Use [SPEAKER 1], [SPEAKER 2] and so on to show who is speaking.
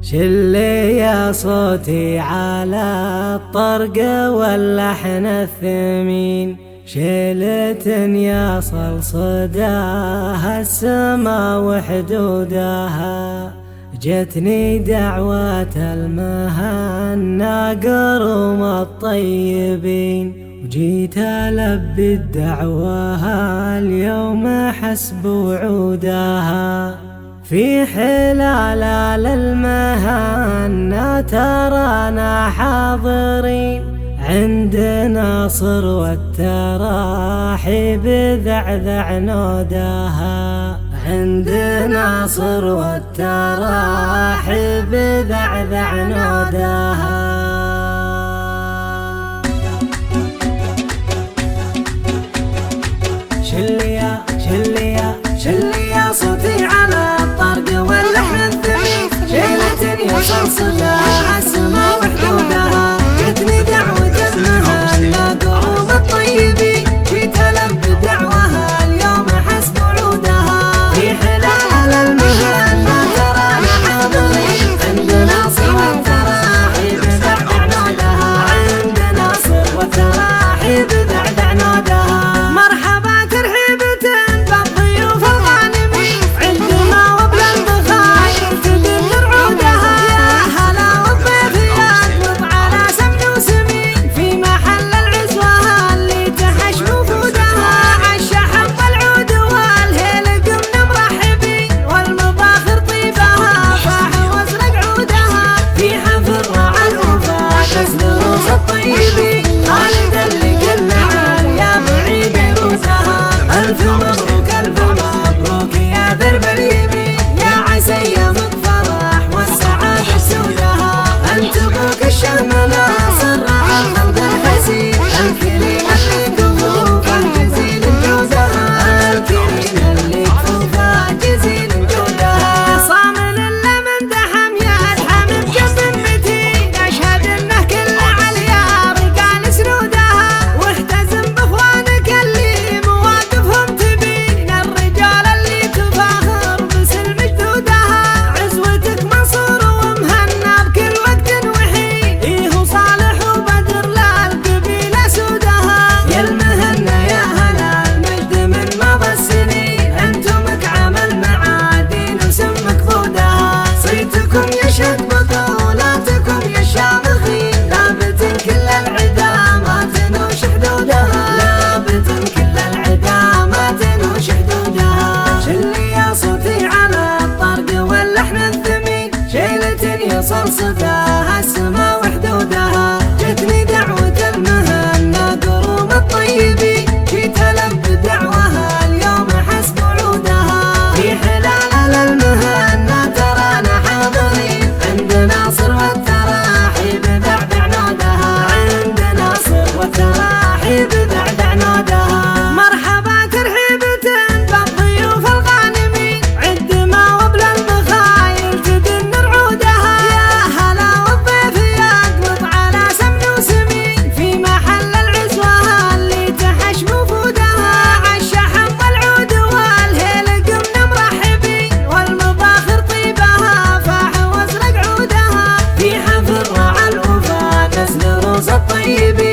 [SPEAKER 1] شلي يا صوتي على الطرق واللحن الثمين، شيلة يصل صداها السما وحدودها. جتني دعوة المهنا قروم الطيبين، وجيت ألبي الدعوة اليوم حسب وعودها. في حلال المهنا ترانا حاضرين، عند ناصر والتراحيب ذعذع نوداها. عند ناصر والتراحيب ذعذع نوداها. شلي يا صوتي على الطرق واللحن الثمين، شيلة يصل صداها السما وحدودها. جتني دعوة المهنا قروم الطيبين، جيت ألبي دعوها اليوم حسب وعودها. في حلال المهنا ترانا حاضرين، عند ناصر والتراحيب ذعذع نودها. عند ناصر والتراحيب ذعذع نودها. مرحبا ترحيبة بالضيوف الغانمين، عندما وبل البخاير تدل رعودها. يا هلا والضيف يطلب على سمن وسمين، في محل العزوة اللي تحش وفودها. عالشحم والعود والهيل قمنا مرحبين، والمباخر طيبها فاح وازرق عودها. في حفل راعى الوفا دس دروس الطيبين، خالد اللي قلنا يا بعيد يروسها. ألف مبروك ألف مبروك يا درب اليمين، يا عسى أيامك فرح والسعادة سودها. أنت أبوك الشهم ناصر راعى الخلق الحسين، الكريم اللي كفوفه جزيل جودها. الكريم اللي كفوفه جزيل جودها. صامل إلا من دحم يا أدحم بجنب متين، أشهد إنه كل عليا رجال سنودها. واحتزم بإخوانك اللي مواقفهم تبين، الرجال اللي تفاخر بسلم جدودها. عزوتك منصور ومهنا بكل وقت وحين، إيه صالح وبدر للقبيلة سودها. يا المهنا يا هلا المجد من مضى السنين، أنتمك عمل معادين وسمك فودها. صيتكم يشهد بطولاتكم يا الشامخين، لابت كل العدا ما تنوش حدودها. لابت كل العدا ما تنوش حدودها. شلي يا صوتي على الطرق واللحن الثمين، شيلة يصل صداها السما وحدودها. جتني دعوة المهنا قروم الطيبين، جيت ألبي دعوها اليوم حسب وعودها. في حلال المهنا ترانا حاضرين، عند ناصر والتراحيب ذعذع نودها. عند ناصر والتراحيب ذعذع نودها. مرحبا ترحيبة بالضيوف الغانمين، عندما وبل البخاير تدن رعودها. يا هلا والضيف يطلب على سمن وسمين، في محل العزوة اللي تحش وفودها. عالشحم والعود والهيل قمنا مرحبين، والمباخر طيبها فاح وازرق عودها. في حفل راعى الوفا دس دروس الطيبين،